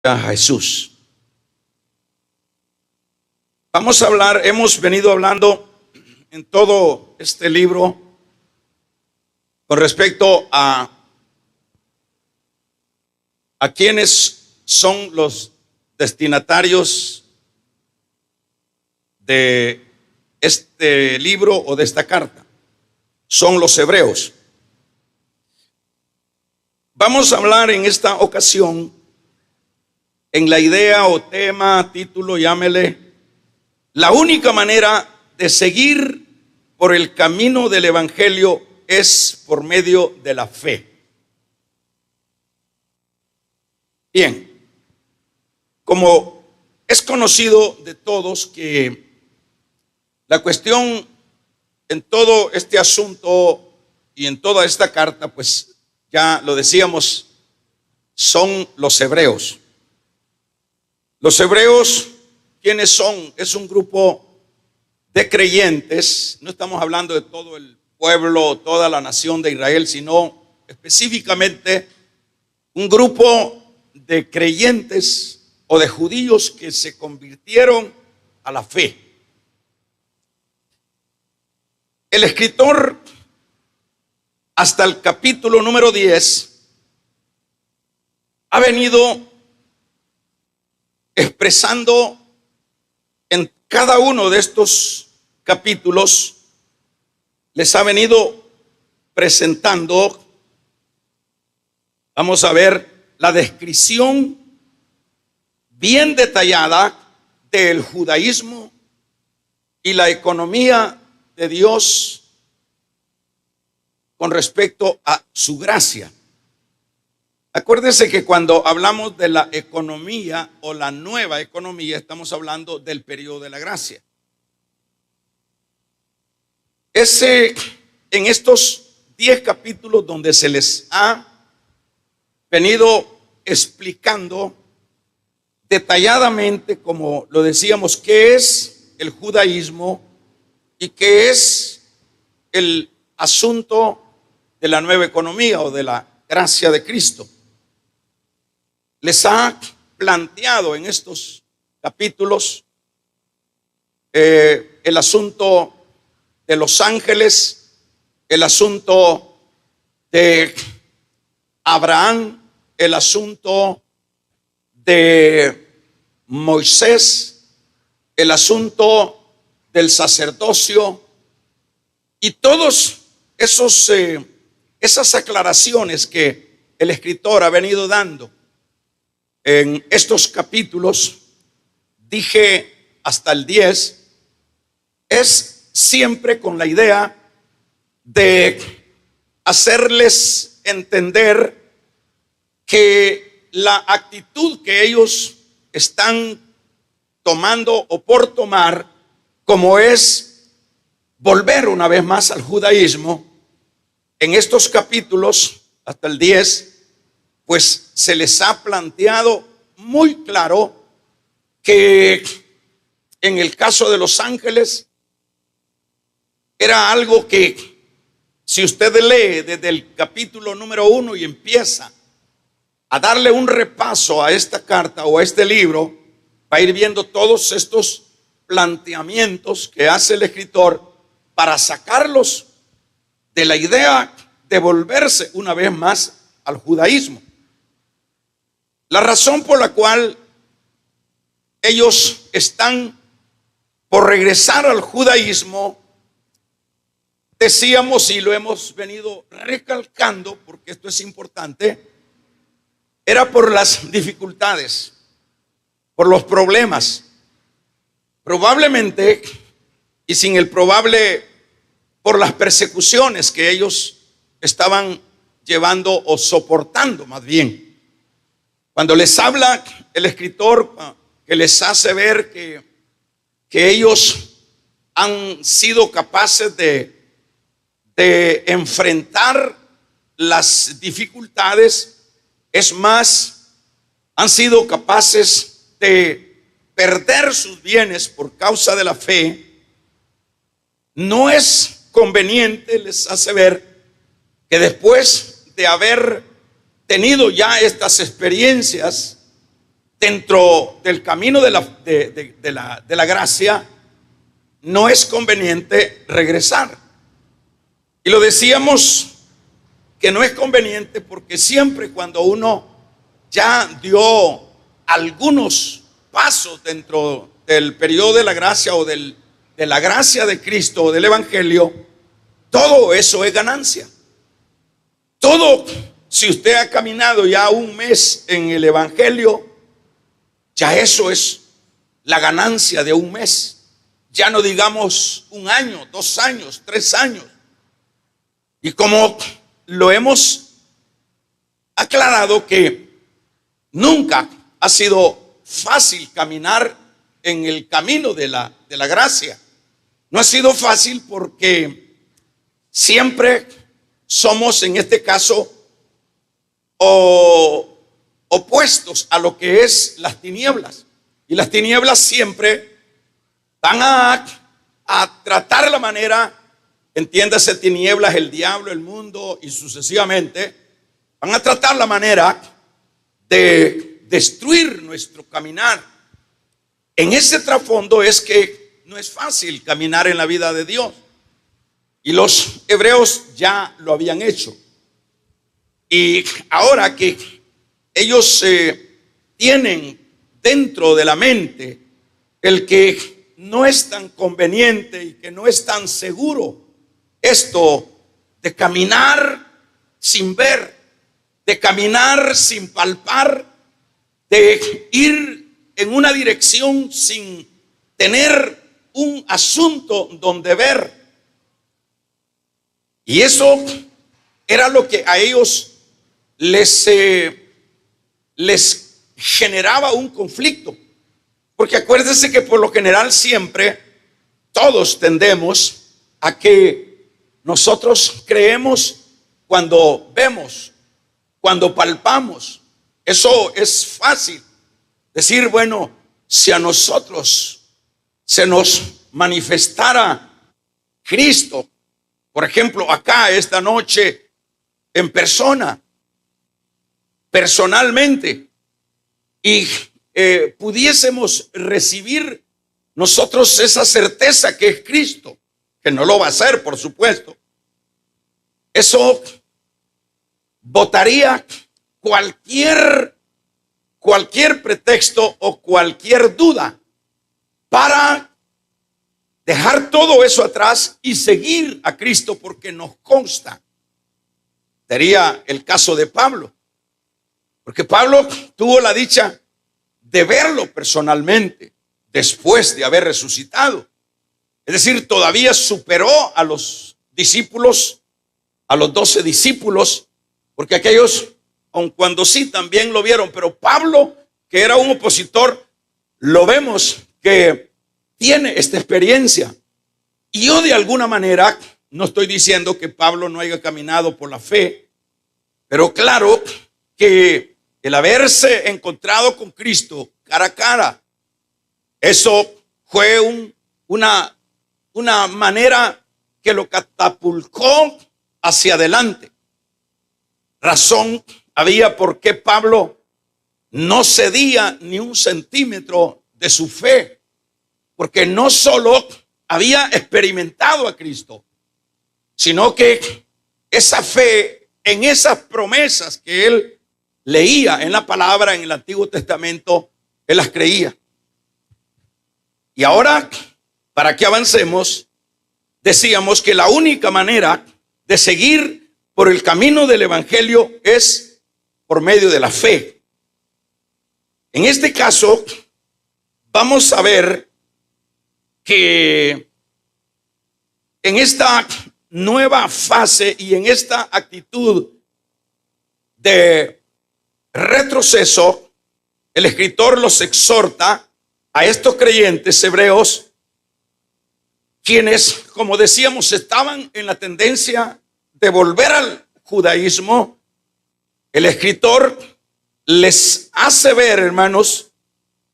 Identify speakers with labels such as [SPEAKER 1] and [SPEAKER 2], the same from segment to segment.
[SPEAKER 1] a Jesús. Vamos a hablar, hemos venido hablando en todo este libro con respecto a quienes son los destinatarios de este libro o de esta carta. Son los hebreos. Vamos a hablar en esta ocasión en la idea o tema, título, llámele, la única manera de seguir por el camino del evangelio es por medio de la fe. Bien, como es conocido de todos que la cuestión en todo este asunto y en toda esta carta, pues ya lo decíamos, son los hebreos. Los hebreos, ¿quiénes son? Es un grupo de creyentes. No estamos hablando de todo el pueblo, toda la nación de Israel, sino específicamente un grupo de creyentes o de judíos que se convirtieron a la fe. El escritor, hasta el capítulo número 10, ha venido expresando en cada uno de estos capítulos, les ha venido presentando, vamos a ver, la descripción bien detallada del judaísmo y la economía de Dios con respecto a su gracia. Acuérdense que cuando hablamos de la economía o la nueva economía, estamos hablando del periodo de la gracia. En estos 10 capítulos donde se les ha venido explicando detalladamente, como lo decíamos, qué es el judaísmo y qué es el asunto de la nueva economía o de la gracia de Cristo. Les ha planteado en estos capítulos el asunto de los ángeles, el asunto de Abraham, el asunto de Moisés, el asunto del sacerdocio y todos esas aclaraciones que el escritor ha venido dando en estos capítulos, dije hasta el 10, es siempre con la idea de hacerles entender que la actitud que ellos están tomando o por tomar, como es volver una vez más al judaísmo, en estos capítulos hasta el 10, pues se les ha planteado muy claro que en el caso de los ángeles era algo que, si usted lee desde el capítulo número 1 y empieza a darle un repaso a esta carta o a este libro, va a ir viendo todos estos planteamientos que hace el escritor para sacarlos de la idea de volverse una vez más al judaísmo. La razón por la cual ellos están por regresar al judaísmo, decíamos y lo hemos venido recalcando, porque esto es importante, era por las dificultades, por los problemas. Probablemente, y sin el probable, por las persecuciones que ellos estaban llevando o soportando más bien. Cuando les habla el escritor, que les hace ver que ellos han sido capaces de enfrentar las dificultades, es más, han sido capaces de perder sus bienes por causa de la fe, no es conveniente, les hace ver, que después de haber tenido ya estas experiencias dentro del camino de la gracia, no es conveniente regresar. Y lo decíamos que no es conveniente porque siempre cuando uno ya dio algunos pasos dentro del periodo de la gracia o de la gracia de Cristo o del Evangelio, todo eso es ganancia. Todo, si usted ha caminado ya un mes en el Evangelio, ya eso es la ganancia de un mes. Ya no digamos un año, 2 años, 3 años. Y como lo hemos aclarado que nunca ha sido fácil caminar en el camino de la gracia. No ha sido fácil porque siempre somos, en este caso, opuestos a lo que es las tinieblas. Y las tinieblas siempre van a tratar la manera, entiéndase, tinieblas, el diablo, el mundo y sucesivamente, van a tratar la manera de destruir nuestro caminar. En ese trasfondo es que no es fácil caminar en la vida de Dios. Y los hebreos ya lo habían hecho. Y ahora que ellos tienen dentro de la mente el que no es tan conveniente y que no es tan seguro esto de caminar sin ver, de caminar sin palpar, de ir en una dirección sin tener un asunto donde ver. Y eso era lo que a ellos les generaba un conflicto. Porque acuérdense que por lo general siempre todos tendemos a que nosotros creemos cuando vemos, cuando palpamos. Eso es fácil decir, bueno, si a nosotros se nos manifestara Cristo, por ejemplo, acá esta noche en persona, personalmente, y pudiésemos recibir nosotros esa certeza que es Cristo, que no lo va a hacer, por supuesto, eso botaría cualquier pretexto o cualquier duda para dejar todo eso atrás y seguir a Cristo, porque nos consta. Sería el caso de Pablo, porque Pablo tuvo la dicha de verlo personalmente después de haber resucitado. Es decir, todavía superó a los discípulos, a los 12 discípulos, porque aquellos, aun cuando sí también lo vieron, pero Pablo, que era un opositor, lo vemos que tiene esta experiencia. Y yo de alguna manera, no estoy diciendo que Pablo no haya caminado por la fe, pero claro que el haberse encontrado con Cristo cara a cara, eso fue una manera que lo catapultó hacia adelante. Razón había por qué Pablo no cedía ni un centímetro de su fe, porque no solo había experimentado a Cristo, sino que esa fe en esas promesas que él leía en la palabra en el Antiguo Testamento, él las creía. Y ahora, para que avancemos, decíamos que la única manera de seguir por el camino del Evangelio es por medio de la fe. En este caso, vamos a ver que en esta nueva fase y en esta actitud de retroceso, el escritor los exhorta a estos creyentes hebreos, quienes, como decíamos, estaban en la tendencia de volver al judaísmo. El escritor les hace ver, hermanos,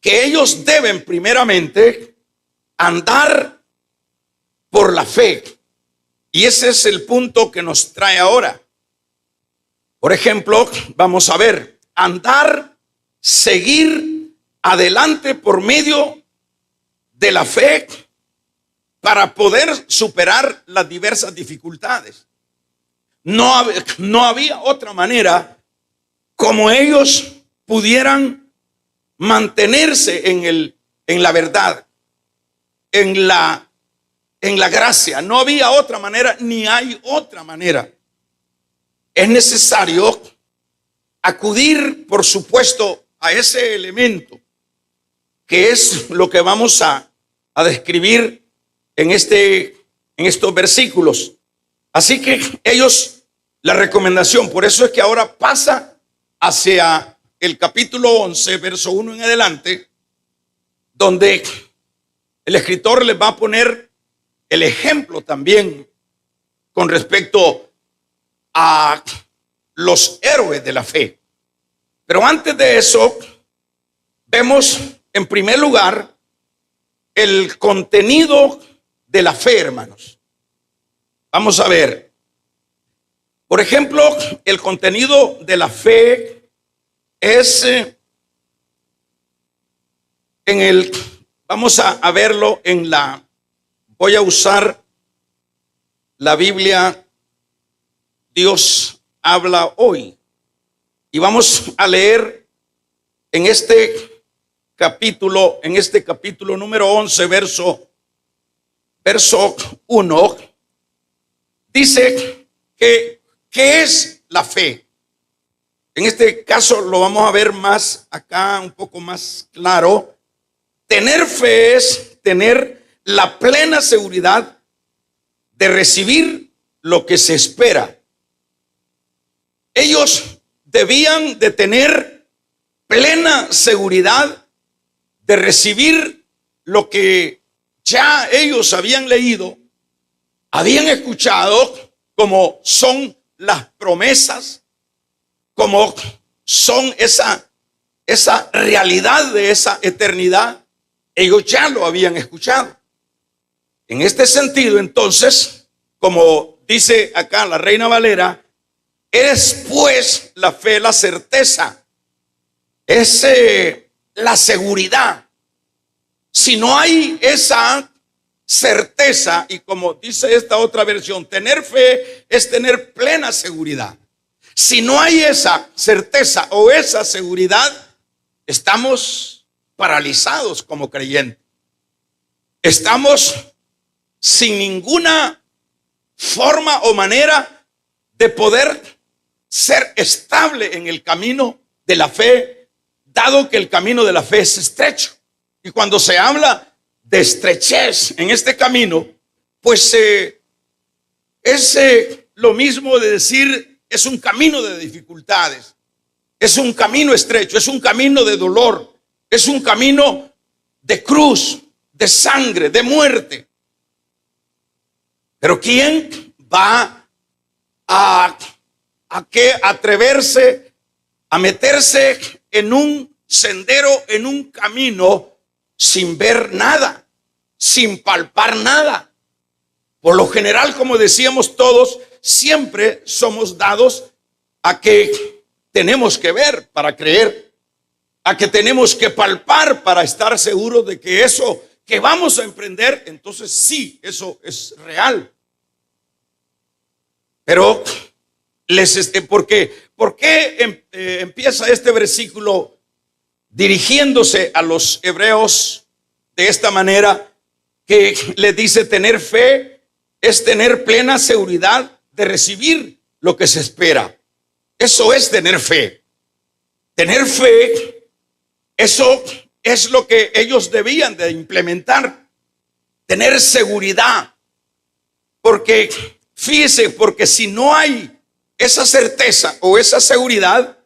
[SPEAKER 1] que ellos deben primeramente andar por la fe. Y ese es el punto que nos trae ahora. Por ejemplo, vamos a ver, andar, seguir adelante por medio de la fe para poder superar las diversas dificultades. No había otra manera como ellos pudieran mantenerse en la verdad, en la gracia. No había otra manera, ni hay otra manera. Es necesario acudir, por supuesto, a ese elemento que es lo que vamos a describir en estos versículos. Así que ellos, la recomendación, por eso es que ahora pasa hacia el capítulo 11, verso 1 en adelante, donde el escritor les va a poner el ejemplo también con respecto a los héroes de la fe. Pero antes de eso, vemos en primer lugar el contenido de la fe, hermanos. Vamos a ver. Por ejemplo, el contenido de la fe es vamos a verlo voy a usar la Biblia Dios habla hoy. Y vamos a leer en este capítulo número 11, verso 1, dice que ¿qué es la fe? En este caso lo vamos a ver más acá, un poco más claro. Tener fe es tener la plena seguridad de recibir lo que se espera. Ellos debían de tener plena seguridad de recibir lo que ya ellos habían leído, habían escuchado, como son las promesas, como son esa realidad de esa eternidad. Ellos ya lo habían escuchado. En este sentido, entonces, como dice acá la Reina Valera, es pues la fe la certeza, es la seguridad. Si no hay esa certeza, y como dice esta otra versión, tener fe es tener plena seguridad. Si no hay esa certeza o esa seguridad, estamos paralizados como creyentes. Estamos sin ninguna forma o manera de poder ser estable en el camino de la fe, dado que el camino de la fe es estrecho. Y cuando se habla de estrechez en este camino, pues es lo mismo de decir, es un camino de dificultades, es un camino estrecho, es un camino de dolor, es un camino de cruz, de sangre, de muerte. Pero ¿quién va a atreverse a meterse en un sendero, en un camino, sin ver nada, sin palpar nada? Por lo general, como decíamos todos, siempre somos dados a que tenemos que ver para creer, a que tenemos que palpar para estar seguros de que eso que vamos a emprender, entonces sí, eso es real. Pero ¿por qué empieza este versículo dirigiéndose a los hebreos de esta manera, que le dice tener fe es tener plena seguridad de recibir lo que se espera? Eso es tener fe. Tener fe, eso es lo que ellos debían de implementar. Tener seguridad. Porque, fíjese, porque si no hay esa certeza o esa seguridad,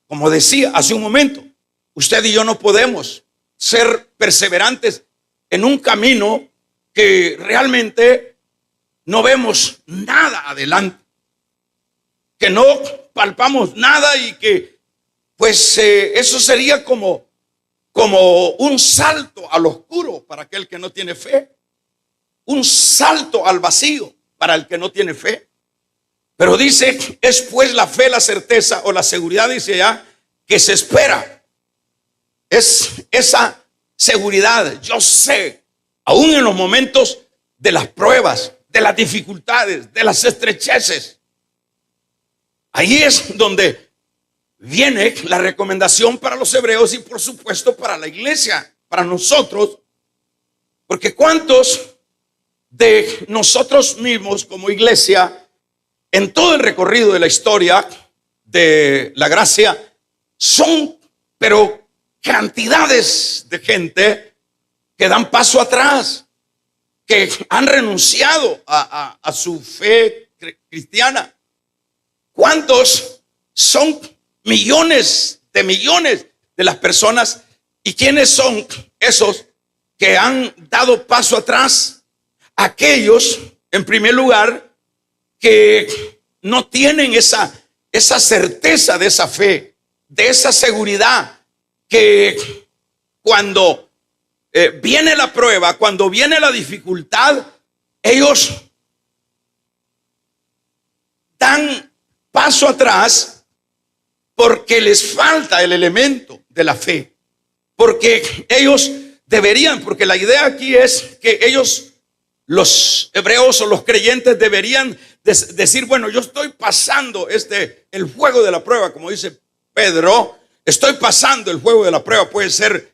[SPEAKER 1] como decía hace un momento, usted y yo no podemos ser perseverantes en un camino que realmente no vemos nada adelante, que no palpamos nada, y que pues eso sería como un salto al oscuro para aquel que no tiene fe, un salto al vacío para el que no tiene fe. Pero dice, es pues la fe la certeza o la seguridad, dice ya, que se espera. es esa seguridad. Yo sé, aún en los momentos de las pruebas, de las dificultades, de las estrecheces, ahí es donde viene la recomendación para los hebreos y por supuesto para la iglesia, para nosotros, porque ¿cuántos de nosotros mismos como iglesia en todo el recorrido de la historia de la gracia son, pero cantidades de gente que dan paso atrás, que han renunciado a su fe cristiana? ¿Cuántos son millones de las personas? ¿Y quiénes son esos que han dado paso atrás? Aquellos, en primer lugar, que no tienen esa certeza de esa fe, de esa seguridad, que cuando viene la prueba, cuando viene la dificultad, ellos dan paso atrás porque les falta el elemento de la fe, porque ellos deberían, porque la idea aquí es que ellos, los hebreos o los creyentes, deberían decir, bueno, yo estoy pasando el fuego de la prueba, como dice Pedro, estoy pasando el fuego de la prueba. Puede ser,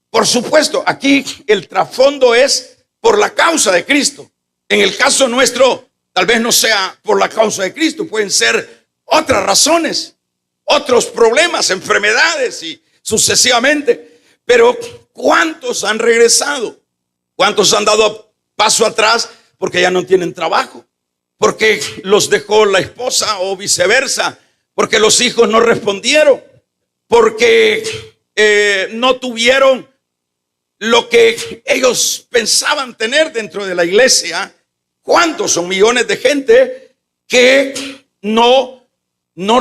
[SPEAKER 1] por supuesto, aquí el trasfondo es por la causa de Cristo. En el caso nuestro, tal vez no sea por la causa de Cristo, pueden ser otras razones, otros problemas, enfermedades y sucesivamente. Pero ¿cuántos han regresado? ¿Cuántos han dado paso atrás porque ya no tienen trabajo? Porque los dejó la esposa o viceversa, porque los hijos no respondieron, porque no tuvieron lo que ellos pensaban tener dentro de la iglesia. ¿Cuántos son millones de gente que no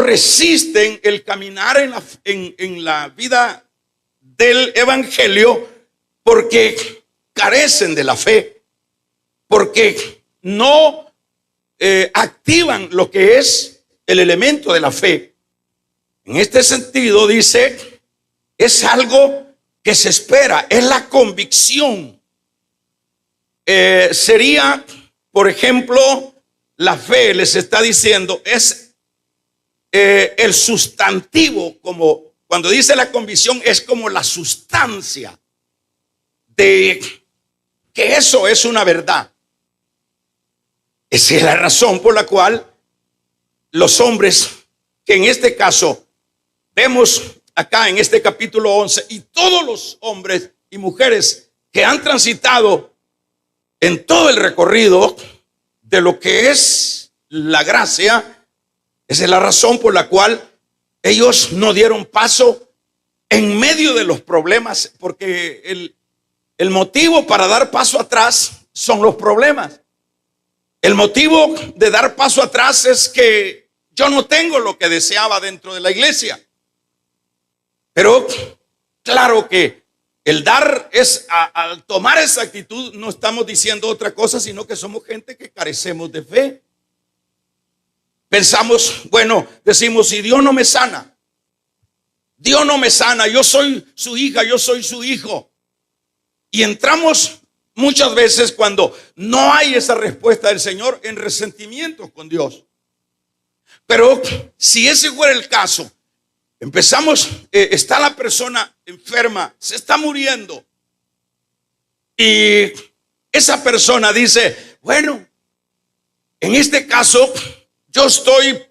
[SPEAKER 1] resisten el caminar en la vida del evangelio porque carecen de la fe, porque no activan lo que es el elemento de la fe? En este sentido, dice, es algo que se espera, es la convicción. Sería, por ejemplo, la fe, les está diciendo, es el sustantivo, como cuando dice la convicción, es como la sustancia de que eso es una verdad. Esa es la razón por la cual los hombres, que en este caso vemos acá en este capítulo 11, y todos los hombres y mujeres que han transitado en todo el recorrido de lo que es la gracia, esa es la razón por la cual ellos no dieron paso en medio de los problemas, porque el motivo para dar paso atrás son los problemas. El motivo de dar paso atrás es que yo no tengo lo que deseaba dentro de la iglesia. Pero claro que el dar es, al tomar esa actitud, no estamos diciendo otra cosa, sino que somos gente que carecemos de fe. Pensamos, bueno, decimos, si Dios no me sana, Dios no me sana, yo soy su hija, yo soy su hijo. Y entramos muchas veces, cuando no hay esa respuesta del Señor, en resentimiento con Dios. Pero si ese fuera el caso, empezamos, está la persona enferma, se está muriendo, y esa persona dice, bueno, en este caso yo estoy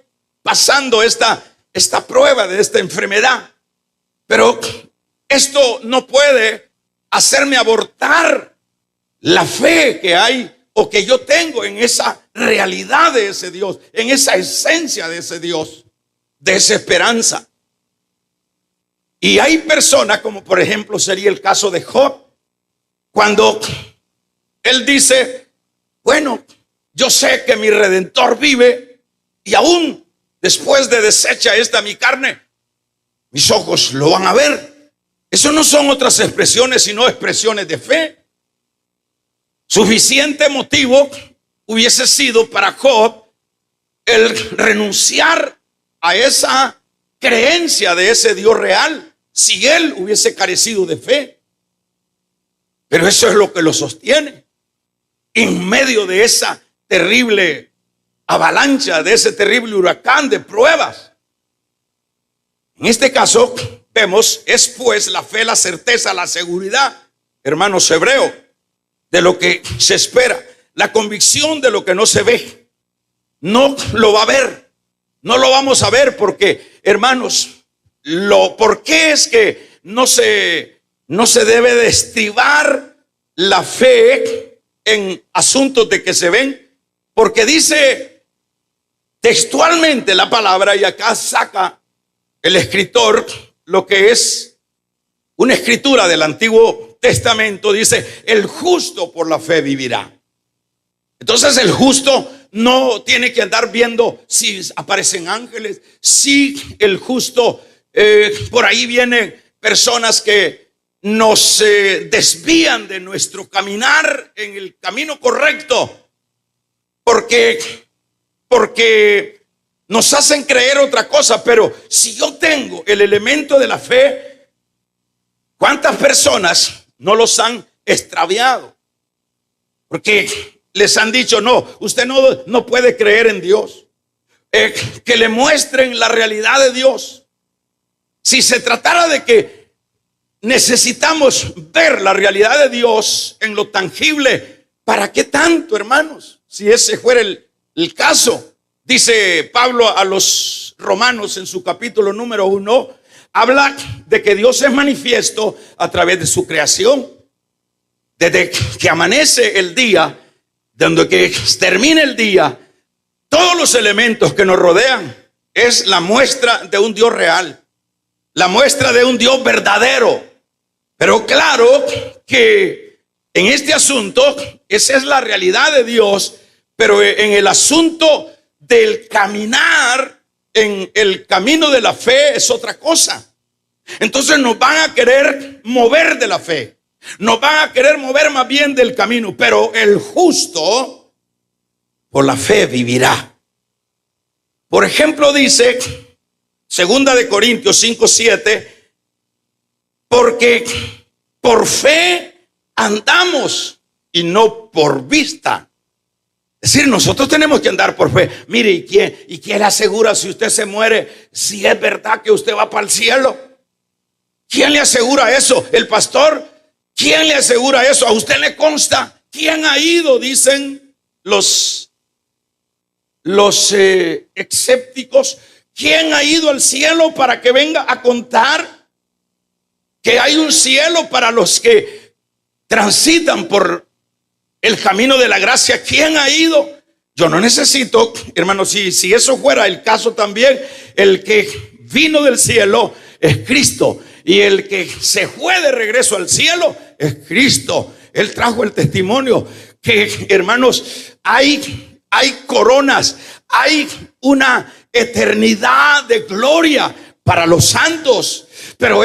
[SPEAKER 1] pasando esta prueba de esta enfermedad, pero esto no puede hacerme abortar la fe que hay o que yo tengo en esa realidad de ese Dios, en esa esencia de ese Dios, de esa esperanza. Y hay personas, como por ejemplo sería el caso de Job, cuando él dice, bueno, yo sé que mi Redentor vive, y aún después de deshecha esta mi carne, mis ojos lo van a ver. Eso no son otras expresiones, sino expresiones de fe. Suficiente motivo hubiese sido para Job el renunciar a esa creencia de ese Dios real, si él hubiese carecido de fe. Pero eso es lo que lo sostiene en medio de esa terrible avalancha, de ese terrible huracán de pruebas. En este caso vemos, es pues la fe, la certeza, la seguridad, hermanos hebreos, de lo que se espera, la convicción de lo que no se ve. No lo va a ver, no lo vamos a ver porque, hermanos, ¿por qué es que no se debe de estribar la fe en asuntos de que se ven? Porque dice textualmente la palabra, y acá saca el escritor lo que es una escritura del Antiguo Testamento, dice: el justo por la fe vivirá. Entonces el justo no tiene que andar viendo si aparecen ángeles, si el justo, por ahí vienen personas que nos desvían de nuestro caminar en el camino correcto, porque nos hacen creer otra cosa. Pero si yo tengo el elemento de la fe, ¿cuántas personas no los han extraviado? Porque les han dicho: no, usted no puede creer en Dios. Que le muestren la realidad de Dios. Si se tratara de que necesitamos ver la realidad de Dios en lo tangible, ¿para qué tanto, hermanos? Si ese fuera el caso. Dice Pablo a los Romanos en su capítulo número 1, habla de que Dios es manifiesto a través de su creación. Desde que amanece el día, desde que termina el día, todos los elementos que nos rodean es la muestra de un Dios real, la muestra de un Dios verdadero. Pero claro que en este asunto, esa es la realidad de Dios, pero en el asunto del caminar en el camino de la fe es otra cosa. Entonces nos van a querer mover de la fe, nos van a querer mover más bien del camino. Pero el justo por la fe vivirá. Por ejemplo, dice 2 de Corintios 5:7, porque por fe andamos y no por vista. Es decir, nosotros tenemos que andar por fe. Mire, ¿y quién le asegura si usted se muere, si es verdad que usted va para el cielo? ¿Quién le asegura eso? ¿El pastor? ¿Quién le asegura eso? ¿A usted le consta? ¿Quién ha ido? Dicen los escépticos. ¿Quién ha ido al cielo para que venga a contar que hay un cielo para los que transitan por el camino de la gracia? ¿Quién ha ido? Yo no necesito, hermano, si eso fuera el caso también, el que vino del cielo es Cristo, y el que se fue de regreso al cielo es Cristo. Él trajo el testimonio que, hermanos, hay coronas, hay una eternidad de gloria para los santos. Pero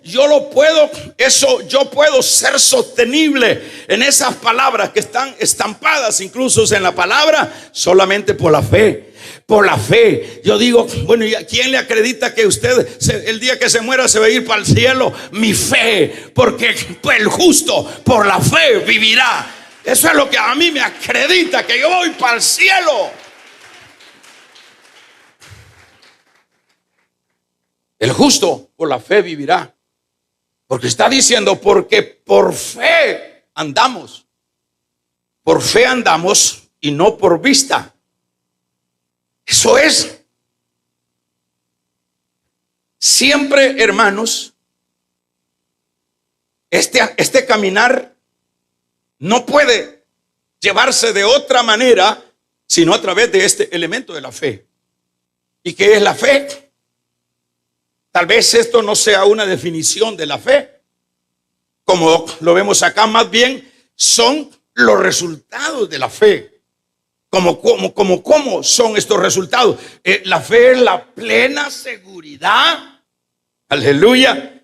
[SPEAKER 1] yo puedo ser sostenible en esas palabras que están estampadas incluso en la palabra, solamente por la fe. Por la fe. Yo digo, bueno, ¿y a quién le acredita que usted el día que se muera se va a ir para el cielo? Mi fe, porque el justo por la fe vivirá. Eso es lo que a mí me acredita que yo voy para el cielo. El justo por la fe vivirá. Porque está diciendo, porque por fe andamos. Por fe andamos y no por vista. Eso es. Siempre, hermanos, este caminar no puede llevarse de otra manera sino a través de este elemento de la fe. ¿Y qué es la fe? Tal vez esto no sea una definición de la fe, como lo vemos acá. Más bien son los resultados de la fe. ¿Cómo son estos resultados? La fe es la plena seguridad, aleluya,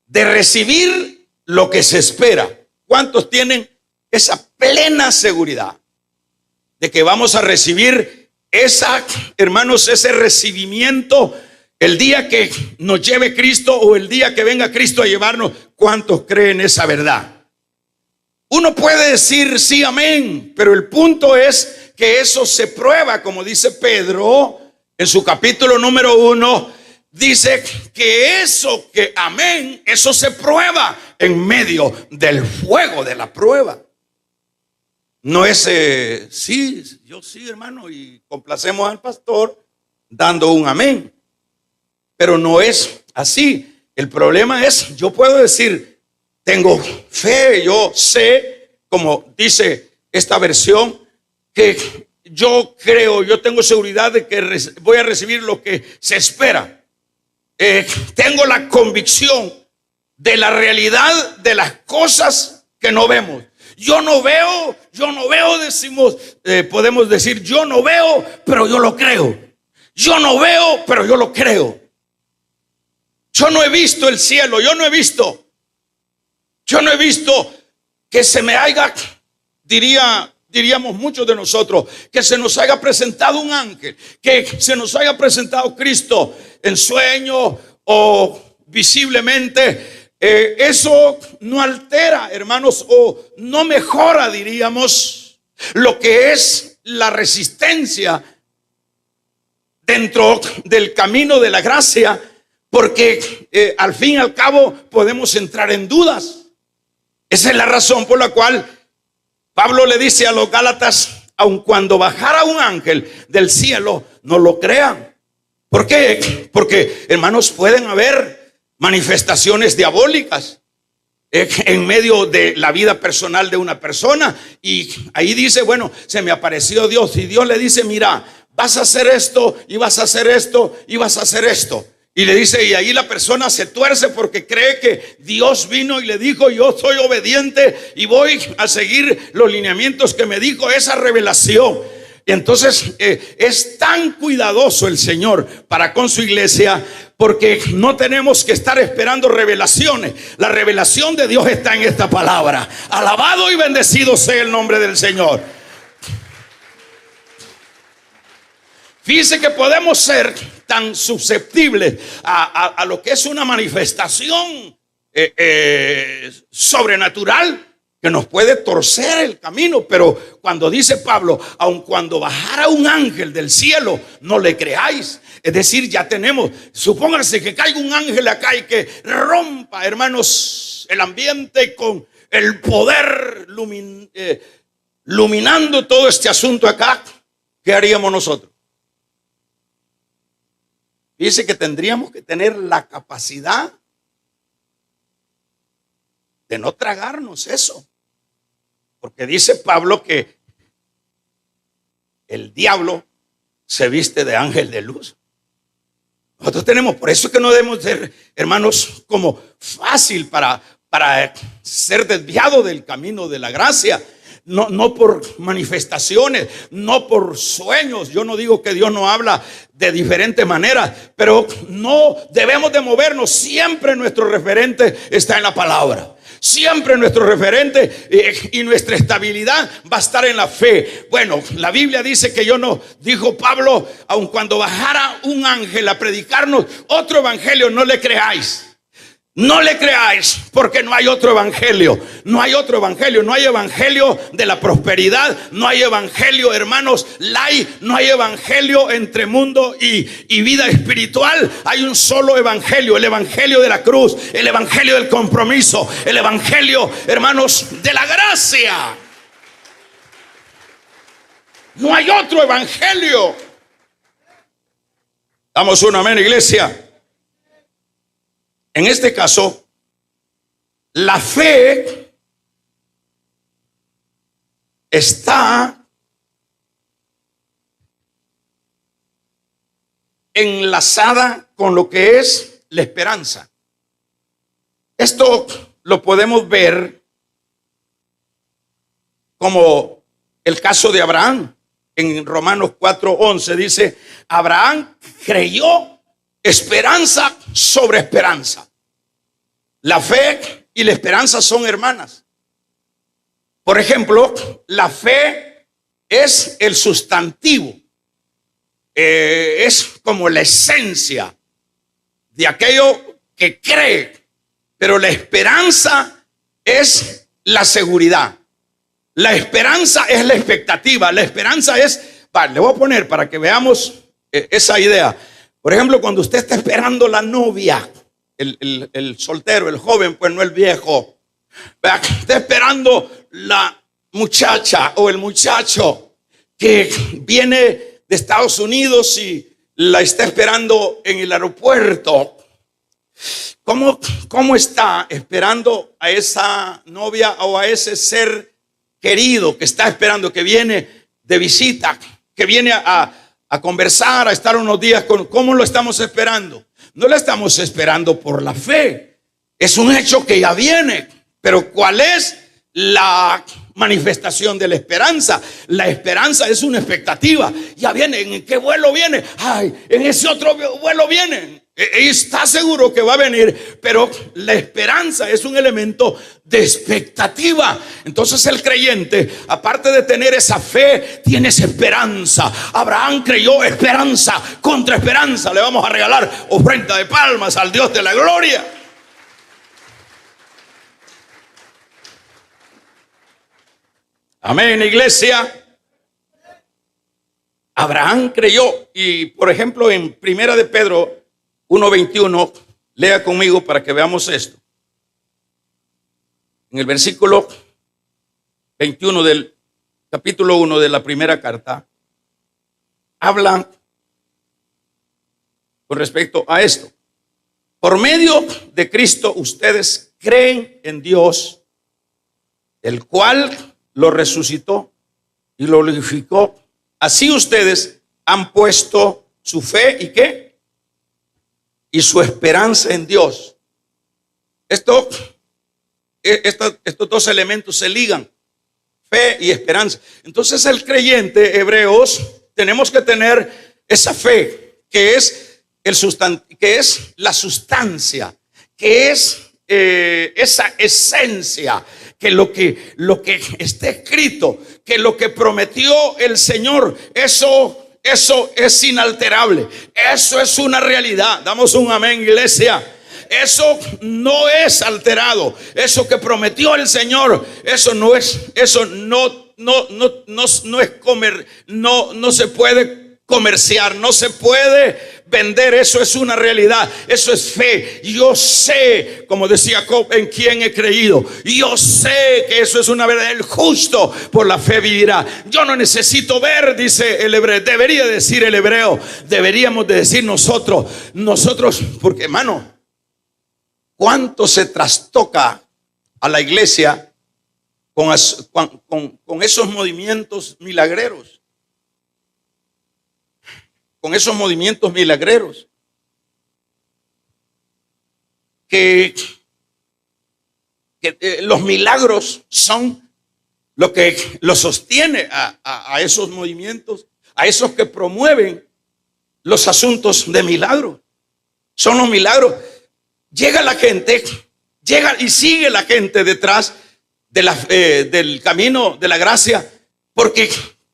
[SPEAKER 1] de recibir lo que se espera. ¿Cuántos tienen esa plena seguridad de que vamos a recibir hermanos, ese recibimiento El día que nos lleve Cristo o el día que venga Cristo a llevarnos, ¿cuántos creen esa verdad? Uno puede decir sí, amén, pero el punto es que eso se prueba, como dice Pedro en su capítulo número 1, dice que eso que amén, eso se prueba en medio del fuego de la prueba. No es sí, yo sí, hermano, y complacemos al pastor dando un amén. Pero no es así. El problema es, yo puedo decir, tengo fe, yo sé, como dice esta versión, que yo creo, yo tengo seguridad de que voy a recibir lo que se espera. Tengo la convicción de la realidad de las cosas que no vemos. Yo no veo, decimos, podemos decir, yo no veo, pero yo lo creo. Yo no veo, pero yo lo creo. Yo no he visto el cielo, yo no he visto que se me haya, diríamos muchos de nosotros, que se nos haya presentado un ángel, que se nos haya presentado Cristo en sueño o visiblemente. Eso no altera, hermanos, o no mejora, diríamos, lo que es la resistencia dentro del camino de la gracia. Porque al fin y al cabo podemos entrar en dudas. Esa es la razón por la cual Pablo le dice a los Gálatas, aun cuando bajara un ángel del cielo, no lo crean. ¿Por qué? Porque, hermanos, pueden haber manifestaciones diabólicas en medio de la vida personal de una persona. Y ahí dice, bueno, se me apareció Dios. Y Dios le dice, mira, vas a hacer esto, y vas a hacer esto, y vas a hacer esto. Y le dice, y ahí la persona se tuerce porque cree que Dios vino y le dijo, yo soy obediente y voy a seguir los lineamientos que me dijo esa revelación. Y entonces es tan cuidadoso el Señor para con su iglesia, porque no tenemos que estar esperando revelaciones. La revelación de Dios está en esta palabra. Alabado y bendecido sea el nombre del Señor. Fíjense que podemos ser tan susceptibles a lo que es una manifestación sobrenatural que nos puede torcer el camino. Pero cuando dice Pablo, aun cuando bajara un ángel del cielo, no le creáis. Es decir, ya tenemos, supóngase que caiga un ángel acá y que rompa, hermanos, el ambiente con el poder iluminando todo este asunto acá. ¿Qué haríamos nosotros? Dice que tendríamos que tener la capacidad de no tragarnos eso. Porque dice Pablo que el diablo se viste de ángel de luz. Nosotros tenemos, por eso es que no debemos ser, hermanos, como fácil para ser desviado del camino de la gracia. No por manifestaciones, no por sueños. Yo no digo que Dios no habla de diferentes maneras, pero no debemos de movernos. Siempre nuestro referente está en la palabra. Siempre nuestro referente y nuestra estabilidad va a estar en la fe. Bueno, la Biblia dice que dijo Pablo, aun cuando bajara un ángel a predicarnos otro evangelio, no le creáis. No le creáis, porque no hay otro evangelio. No hay otro evangelio. No hay evangelio de la prosperidad. No hay evangelio, hermanos, no hay evangelio entre mundo y vida espiritual. Hay un solo evangelio, el evangelio de la cruz, el evangelio del compromiso, el evangelio, hermanos, de la gracia. No hay otro evangelio. Damos un amén, iglesia. En este caso, la fe está enlazada con lo que es la esperanza. Esto lo podemos ver como el caso de Abraham. En Romanos 4:11 dice, Abraham creyó, esperanza sobre esperanza. La fe y la esperanza son hermanas. Por ejemplo, la fe es el sustantivo, es como la esencia de aquello que cree. Pero la esperanza es la seguridad. La esperanza es la expectativa. La esperanza es, vale, le voy a poner para que veamos esa idea. Por ejemplo, cuando usted está esperando la novia, el soltero, el joven, pues no el viejo. Está esperando la muchacha o el muchacho que viene de Estados Unidos y la está esperando en el aeropuerto. ¿Cómo está esperando a esa novia o a ese ser querido que está esperando, que viene de visita, que viene a conversar, a estar unos días ¿cómo lo estamos esperando? No lo estamos esperando por la fe. Es un hecho que ya viene. Pero ¿cuál es la manifestación de la esperanza? La esperanza es una expectativa. Ya viene. ¿En qué vuelo viene? Ay, en ese otro vuelo viene. Está seguro que va a venir, pero la esperanza es un elemento de expectativa. Entonces el creyente, aparte de tener esa fe, tiene esa esperanza. Abraham creyó, esperanza contra esperanza. Le vamos a regalar ofrenda de palmas al Dios de la gloria. Amén, iglesia. Abraham creyó. Y por ejemplo en Primera de Pedro 1:21, lea conmigo para que veamos esto. En el versículo 21 del capítulo 1 de la primera carta, habla con respecto a esto. Por medio de Cristo ustedes creen en Dios, el cual lo resucitó y lo glorificó. Así ustedes han puesto su fe y ¿qué? Y su esperanza en Dios. Estos dos elementos se ligan, fe y esperanza. Entonces el creyente, hebreos, tenemos que tener esa fe que es que es la sustancia, que es esa esencia, que lo que está escrito, que lo que prometió el Señor, eso es inalterable. Eso es una realidad. Damos un amén, iglesia. Eso no es alterado. Eso que prometió el Señor, eso no se puede comerciar, no se puede vender. Eso es una realidad. Eso es fe. Yo sé, como decía Job, en quién he creído. Yo sé que eso es una verdad. El justo por la fe vivirá. Yo no necesito ver, dice el hebreo. Debería decir el hebreo. Deberíamos de decir nosotros, porque hermano, ¿cuánto se trastoca a la iglesia con esos movimientos milagreros? Con esos movimientos milagreros que los milagros son lo que los sostiene a esos movimientos, a esos que promueven los asuntos de milagro. Son los milagros. Llega la gente, llega y sigue la gente detrás del camino de la gracia, porque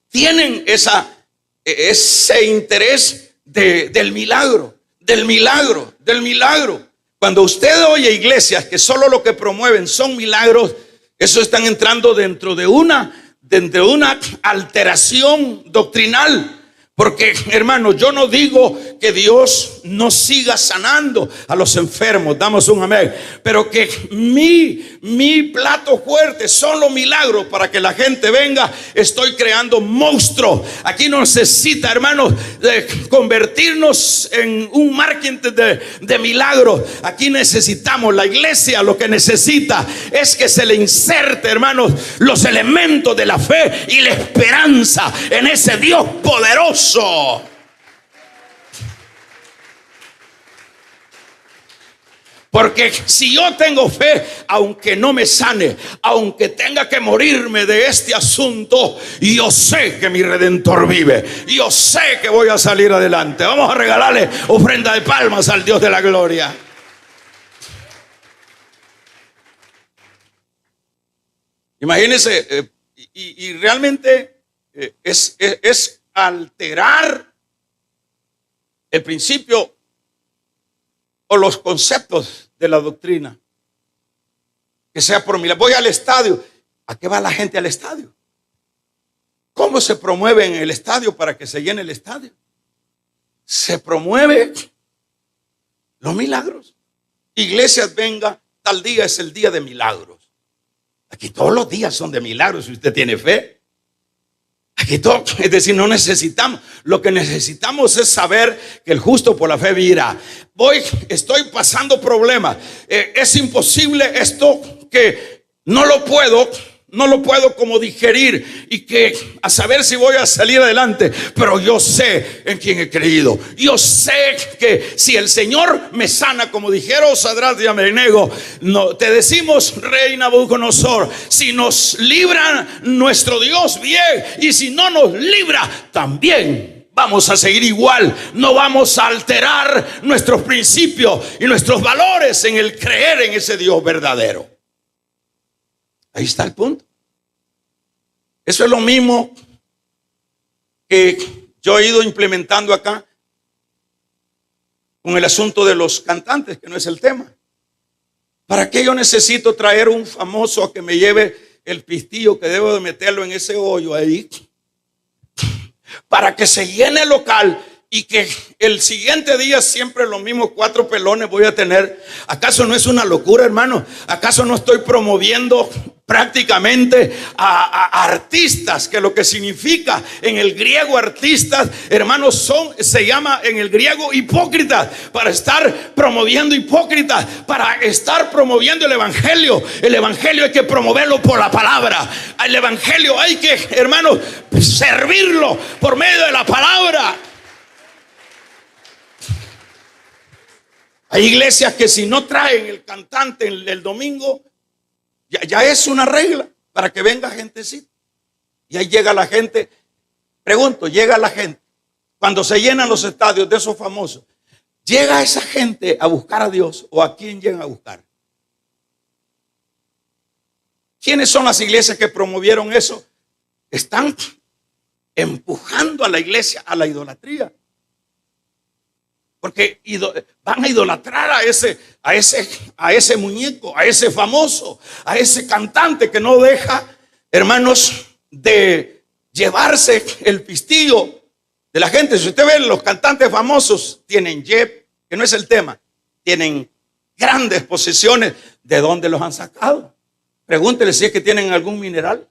[SPEAKER 1] tienen ese interés del milagro. Cuando usted oye iglesias que solo lo que promueven son milagros, eso están entrando dentro de una alteración doctrinal. Porque, hermano, yo no digo que Dios no siga sanando a los enfermos, damos un amén, pero que mi plato fuerte son los milagros para que la gente venga. Estoy creando monstruos. Aquí no necesita, hermanos, convertirnos en un marketing de milagros. Aquí necesitamos, la iglesia lo que necesita es que se le inserte, hermanos, los elementos de la fe y la esperanza en ese Dios poderoso. Porque si yo tengo fe, aunque no me sane, aunque tenga que morirme de este asunto, yo sé que mi Redentor vive. Yo sé que voy a salir adelante. Vamos a regalarle ofrenda de palmas al Dios de la gloria. Imagínense, y realmente es alterar el principio o los conceptos de la doctrina. Que sea por milagro. Voy al estadio. ¿A qué va la gente al estadio? ¿Cómo se promueve en el estadio para que se llene el estadio? Se promueve los milagros. Iglesias, venga, tal día es el día de milagros. Aquí todos los días son de milagros si usted tiene fe. Aquí todo, es decir, no necesitamos. Lo que necesitamos es saber que el justo por la fe vivirá. Estoy pasando problemas. Es imposible esto, que no lo puedo como digerir, y que a saber si voy a salir adelante. Pero yo sé en quién he creído. Yo sé que si el Señor me sana, como dijeron Sadrach y Abednego, no te decimos, rey Nabucodonosor, si nos libra nuestro Dios, bien, y si no nos libra, también vamos a seguir igual. No vamos a alterar nuestros principios y nuestros valores en el creer en ese Dios verdadero. Ahí está el punto. Eso es lo mismo que yo he ido implementando acá con el asunto de los cantantes, que no es el tema. ¿Para qué yo necesito traer un famoso a que me lleve el pistillo que debo de meterlo en ese hoyo ahí? Para que se llene el local y que el siguiente día siempre los mismos 4 pelones voy a tener. ¿Acaso no es una locura, hermano? ¿Acaso no estoy promoviendo prácticamente a artistas? Que lo que significa en el griego artistas, hermanos, se llama en el griego hipócritas. Para estar promoviendo hipócritas, para estar promoviendo el evangelio. El evangelio hay que promoverlo por la palabra. El evangelio hay que, hermanos, servirlo por medio de la palabra. Hay iglesias que si no traen el cantante el domingo, ya es una regla para que venga gentecita. Y ahí llega la gente. Pregunto, llega la gente cuando se llenan los estadios de esos famosos. ¿Llega esa gente a buscar a Dios, o a quién llegan a buscar? ¿Quiénes son las iglesias que promovieron eso? Están empujando a la iglesia a la idolatría. Porque van a idolatrar a ese muñeco, a ese famoso, a ese cantante que no deja, hermanos, de llevarse el pistillo de la gente. Si usted ve, los cantantes famosos tienen jet, que no es el tema, tienen grandes posesiones. ¿De dónde los han sacado? Pregúntele si es que tienen algún mineral.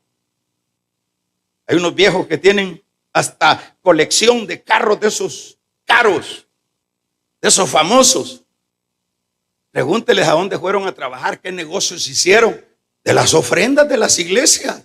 [SPEAKER 1] Hay unos viejos que tienen hasta colección de carros de esos caros, de esos famosos. Pregúnteles a dónde fueron a trabajar, qué negocios hicieron de las ofrendas de las iglesias.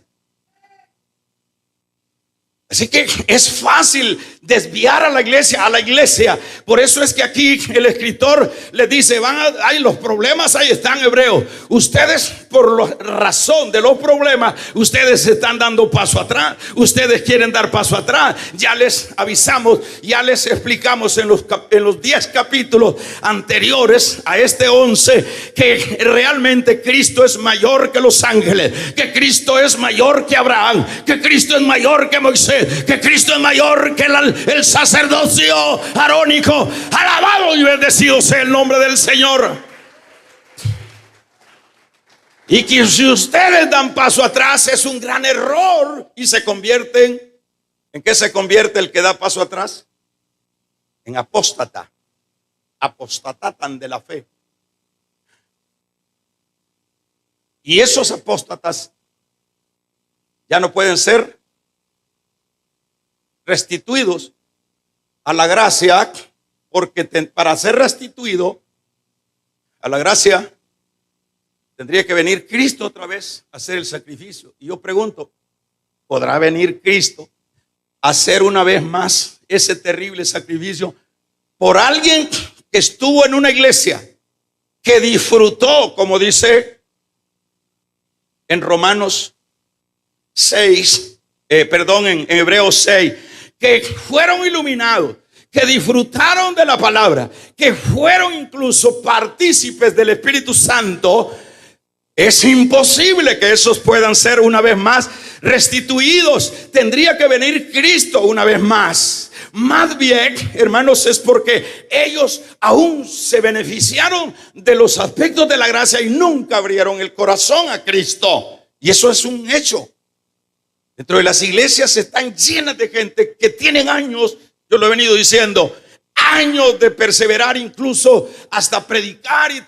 [SPEAKER 1] Así que es fácil desviar a la iglesia. Por eso es que aquí el escritor les dice, hay los problemas, ahí están, hebreos. Ustedes, por la razón de los problemas, ustedes están dando paso atrás. Ustedes quieren dar paso atrás. Ya les avisamos, ya les explicamos en los 10 capítulos anteriores a este 11, que realmente Cristo es mayor que los ángeles, que Cristo es mayor que Abraham, que Cristo es mayor que Moisés, que Cristo es mayor que el sacerdocio arónico. Alabado y bendecido sea el nombre del Señor. Y que si ustedes dan paso atrás, es un gran error y se convierten. ¿En qué se convierte el que da paso atrás? En apóstata. Apostatatan de la fe. Y esos apóstatas ya no pueden ser restituidos a la gracia, porque para ser restituido a la gracia tendría que venir Cristo otra vez a hacer el sacrificio. Y yo pregunto, ¿podrá venir Cristo a hacer una vez más ese terrible sacrificio por alguien que estuvo en una iglesia, que disfrutó, como dice en Romanos 6, en Hebreos 6, que fueron iluminados, que disfrutaron de la palabra, que fueron incluso partícipes del Espíritu Santo? Es imposible que esos puedan ser una vez más restituidos. Tendría que venir Cristo una vez más. Más bien, hermanos, es porque ellos aún se beneficiaron de los aspectos de la gracia y nunca abrieron el corazón a Cristo. Y eso es un hecho. Dentro de las iglesias están llenas de gente que tienen años, yo lo he venido diciendo, años de perseverar, incluso hasta predicar y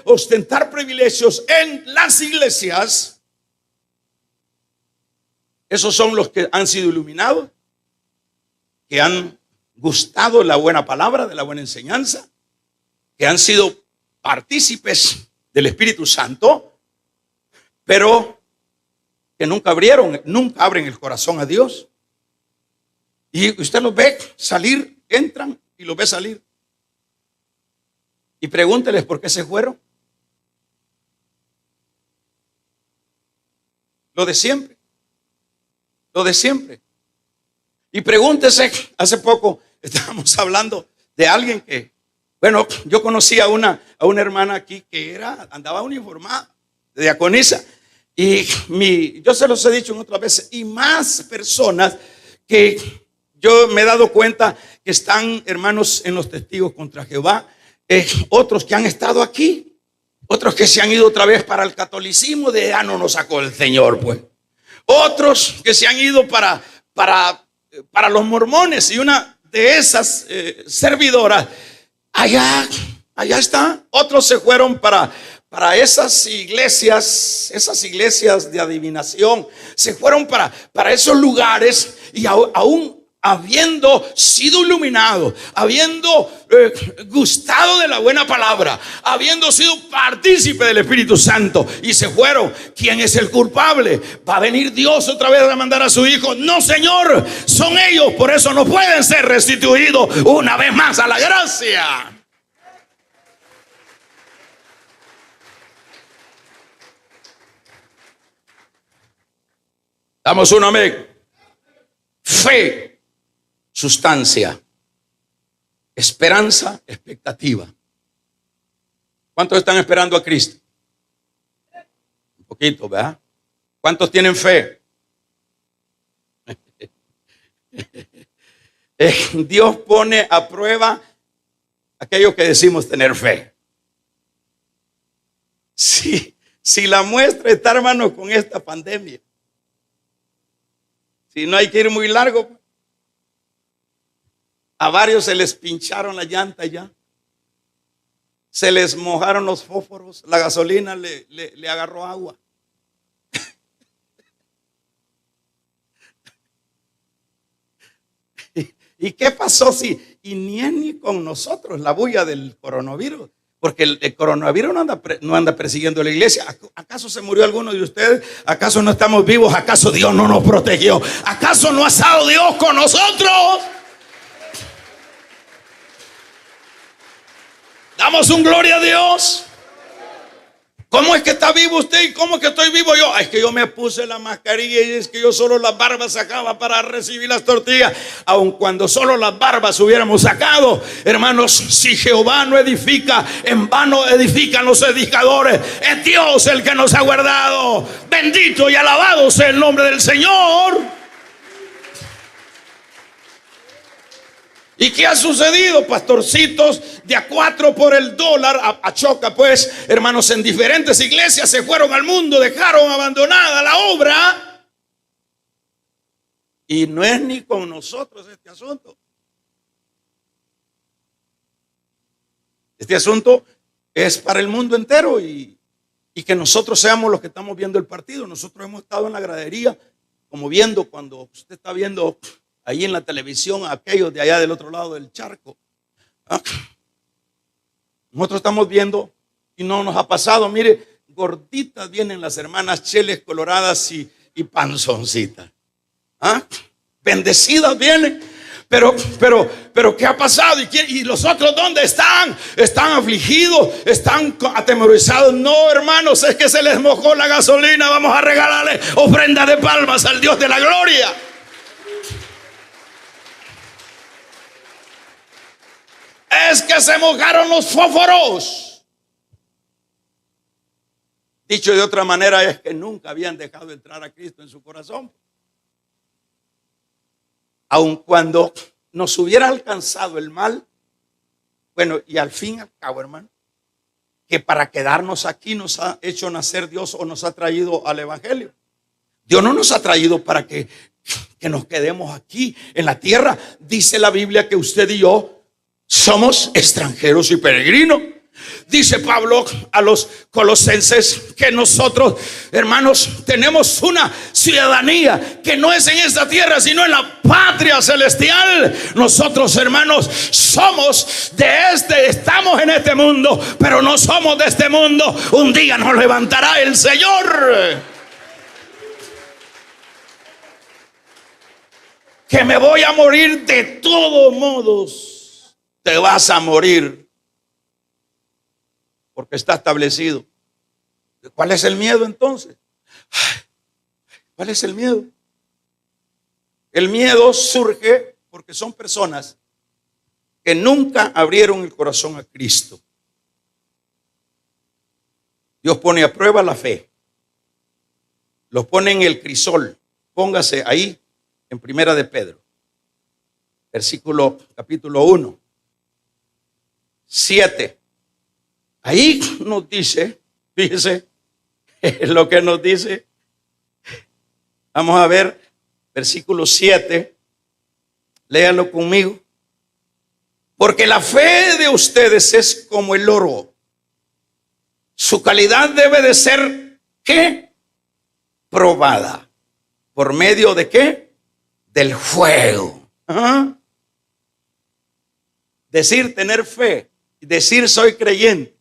[SPEAKER 1] ostentar privilegios en las iglesias. Esos son los que han sido iluminados, que han gustado la buena palabra, de la buena enseñanza, que han sido partícipes del Espíritu Santo, pero que nunca abren el corazón a Dios. Y usted los ve salir, entran y los ve salir. Y pregúnteles por qué se fueron. Lo de siempre. Lo de siempre. Y pregúntese, hace poco estábamos hablando de alguien que, bueno, yo conocí a una hermana aquí que andaba uniformada, de diaconisa. Y yo se los he dicho en otras veces, y más personas que yo me he dado cuenta que están, hermanos, en los testigos contra Jehová, otros que han estado aquí, otros que se han ido otra vez para el catolicismo, no nos sacó el Señor, pues. Otros que se han ido para los mormones, y una de esas servidoras, allá está. Otros se fueron para esas iglesias de adivinación, se fueron para esos lugares, y aún habiendo sido iluminado, habiendo gustado de la buena palabra, habiendo sido partícipe del Espíritu Santo, y se fueron. ¿Quién es el culpable? ¿Va a venir Dios otra vez a mandar a su hijo? No, Señor, son ellos. Por eso no pueden ser restituidos una vez más a la gracia. Damos un amén. Fe, sustancia, esperanza, expectativa. ¿Cuántos están esperando a Cristo? Un poquito, ¿verdad? ¿Cuántos tienen fe? Dios pone a prueba aquello que decimos tener fe. Si la muestra está, hermano, con esta pandemia. Si no hay que ir muy largo. A varios se les pincharon la llanta ya. Se les mojaron los fósforos. La gasolina le agarró agua. ¿Y qué pasó y ni con nosotros la bulla del coronavirus? Porque el coronavirus no anda persiguiendo a la iglesia. ¿Acaso se murió alguno de ustedes? ¿Acaso no estamos vivos? ¿Acaso Dios no nos protegió? ¿Acaso no ha estado Dios con nosotros? Damos un gloria a Dios. ¿Cómo es que está vivo usted y cómo es que estoy vivo yo? Es que yo me puse la mascarilla y es que yo solo las barbas sacaba para recibir las tortillas. Aun cuando solo las barbas hubiéramos sacado, hermanos, si Jehová no edifica, en vano edifican los edificadores. Es Dios el que nos ha guardado. Bendito y alabado sea el nombre del Señor. ¿Y qué ha sucedido, pastorcitos? De a 4 por el dólar, a choca, pues, hermanos, en diferentes iglesias se fueron al mundo, dejaron abandonada la obra. Y no es ni con nosotros este asunto. Este asunto es para el mundo entero, y que nosotros seamos los que estamos viendo el partido. Nosotros hemos estado en la gradería, como viendo, cuando usted está viendo ahí en la televisión a aquellos de allá del otro lado del charco. Nosotros estamos viendo y no nos ha pasado. Mire, gorditas vienen las hermanas cheles coloradas y panzoncitas. Bendecidas vienen. Pero ¿qué ha pasado? ¿Y los otros dónde están? ¿Están afligidos? ¿Están atemorizados? No, hermanos, es que se les mojó la gasolina. Vamos a regalarle ofrenda de palmas al Dios de la gloria. Es que se mojaron los fósforos. Dicho de otra manera, es que nunca habían dejado entrar a Cristo en su corazón. Aun cuando nos hubiera alcanzado el mal, bueno, y al fin y al cabo, hermano, que para quedarnos aquí nos ha hecho nacer Dios o nos ha traído al evangelio. Dios no nos ha traído para que nos quedemos aquí en la tierra. Dice la Biblia que usted y yo somos extranjeros y peregrinos. Dice Pablo a los colosenses que nosotros, hermanos, tenemos una ciudadanía que no es en esta tierra, sino en la patria celestial. Nosotros, hermanos, somos estamos en este mundo, pero no somos de este mundo. Un día nos levantará el Señor. Que me voy a morir de todos modos. Te vas a morir. Porque está establecido. ¿Cuál es el miedo entonces? ¿Cuál es el miedo? El miedo surge porque son personas que nunca abrieron el corazón a Cristo. Dios pone a prueba la fe. Los pone en el crisol. Póngase ahí en Primera de Pedro. Capítulo 1. 7. Ahí nos dice, fíjese lo que nos dice. Vamos a ver, versículo 7. Léanlo conmigo. Porque la fe de ustedes es como el oro. Su calidad debe de ser, ¿qué? Probada. ¿Por medio de qué? Del fuego. ¿Ah? Decir tener fe, decir soy creyente,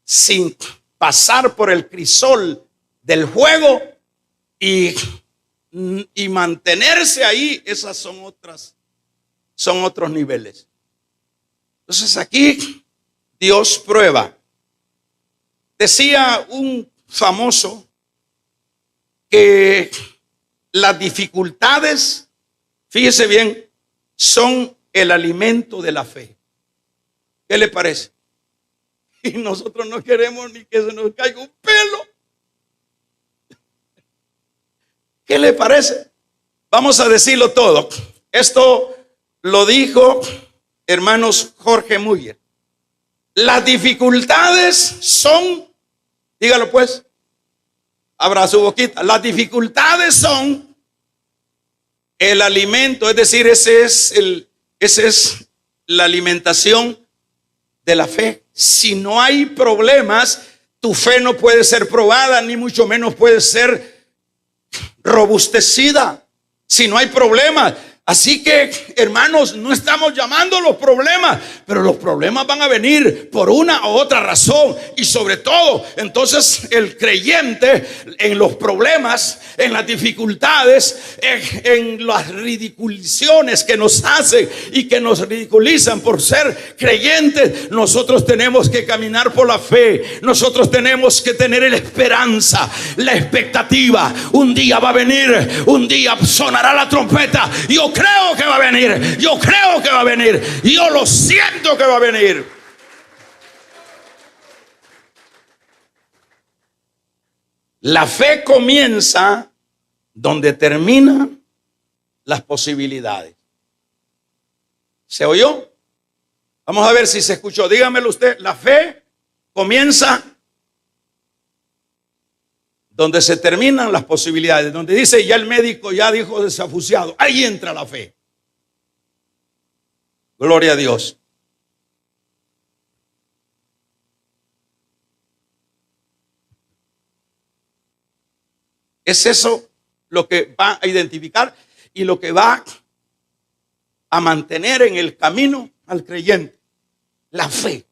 [SPEAKER 1] sin pasar por el crisol del fuego y mantenerse ahí, esas son otros niveles. Entonces aquí Dios prueba. Decía un famoso que las dificultades, fíjese bien, son el alimento de la fe. ¿Qué le parece? Y nosotros no queremos ni que se nos caiga un pelo. ¿Qué le parece? Vamos a decirlo todo. Esto lo dijo, hermanos, Jorge Muller. Las dificultades son, dígalo pues, abra su boquita. Las dificultades son el alimento, es decir, esa es la alimentación de la fe. Si no hay problemas, tu fe no puede ser probada, ni mucho menos puede ser robustecida. Si no hay problemas. Así que, hermanos, no estamos llamando los problemas, pero los problemas van a venir por una u otra razón. Y sobre todo, entonces el creyente en los problemas, en las dificultades, en las ridiculizaciones que nos hacen y que nos ridiculizan por ser creyentes, nosotros tenemos que caminar por la fe. Nosotros tenemos que tener la esperanza, la expectativa. Un día va a venir, un día sonará la trompeta. Yo creo que va a venir, yo creo que va a venir, yo lo siento que va a venir. La fe comienza donde terminan las posibilidades. ¿Se oyó? Vamos a ver si se escuchó. Dígamelo usted. La fe comienza donde se terminan las posibilidades, donde dice ya el médico ya dijo desafuciado, ahí entra la fe. Gloria a Dios. Es eso lo que va a identificar y lo que va a mantener en el camino al creyente. La fe.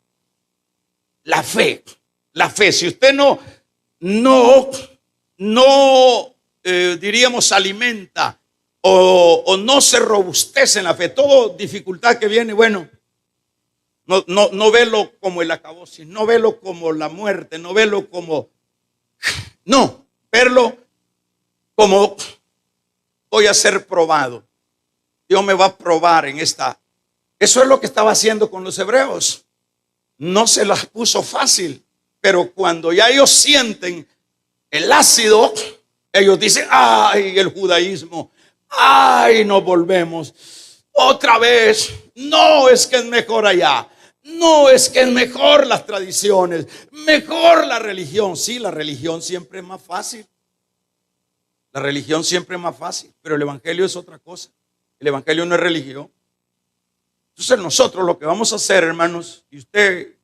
[SPEAKER 1] La fe. La fe. Si usted no diríamos alimenta o no se robustece en la fe, toda dificultad que viene, bueno, no velo como el acabose, no velo como la muerte, no velo como, no, verlo como voy a ser probado. Dios me va a probar en esta. Eso es lo que estaba haciendo con los hebreos. No se las puso fácil, pero cuando ya ellos sienten el ácido, ellos dicen, ay, el judaísmo, ay, nos volvemos, otra vez. No es que es mejor allá. No es que es mejor las tradiciones, mejor la religión. Sí, la religión siempre es más fácil. La religión siempre es más fácil, pero el evangelio es otra cosa. El evangelio no es religión. Entonces nosotros lo que vamos a hacer, hermanos, y usted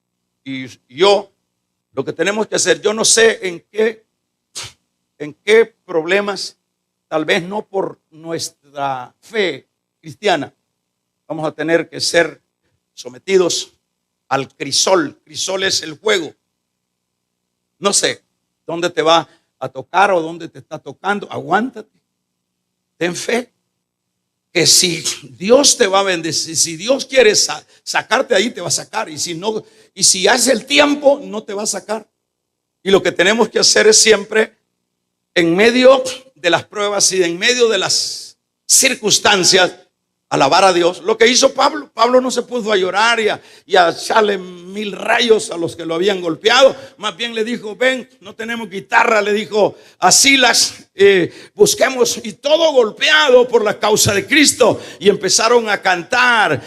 [SPEAKER 1] y yo, lo que tenemos que hacer, yo no sé en qué problemas, tal vez no por nuestra fe cristiana, vamos a tener que ser sometidos al crisol. Crisol es el juego. No sé dónde te va a tocar o dónde te está tocando. Aguántate. Ten fe. Que si Dios te va a bendecir, si Dios quiere sacarte ahí, te va a sacar. Y si no, y si hace el tiempo, no te va a sacar. Y lo que tenemos que hacer es siempre, en medio de las pruebas y en medio de las circunstancias, alabar a Dios. Lo que hizo Pablo. Pablo no se puso a llorar y a echarle 1000 rayos a los que lo habían golpeado. Más bien le dijo, ven, no tenemos guitarra. Le dijo a Silas, busquemos. Y todo golpeado por la causa de Cristo. Y empezaron a cantar.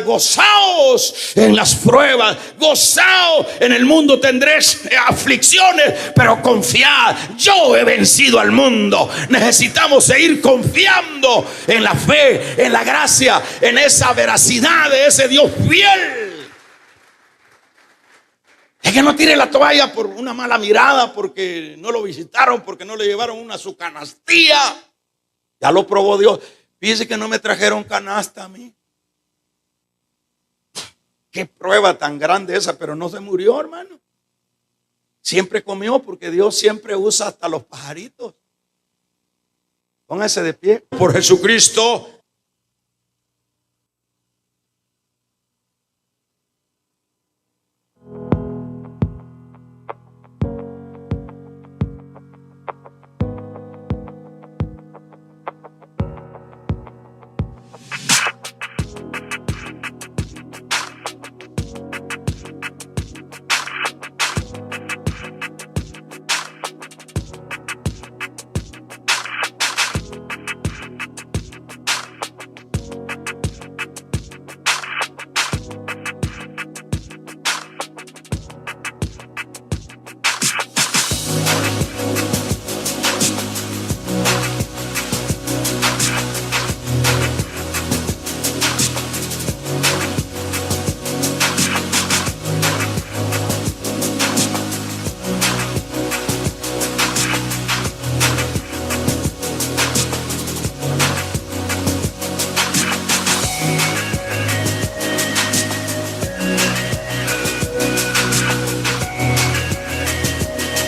[SPEAKER 1] Gozaos en las pruebas. Gozaos en el mundo tendréis aflicciones. Pero confiad, yo he vencido al mundo. Necesitamos seguir confiando en la fe, en la gracia, en esa veracidad de ese Dios fiel. Es que no tire la toalla por una mala mirada, porque no lo visitaron, porque no le llevaron una su canastilla. Ya lo probó Dios. Fíjese que no me trajeron canasta a mí. Qué prueba tan grande esa, pero no se murió, hermano. Siempre comió, porque Dios siempre usa hasta los pajaritos. Póngase de pie. Por Jesucristo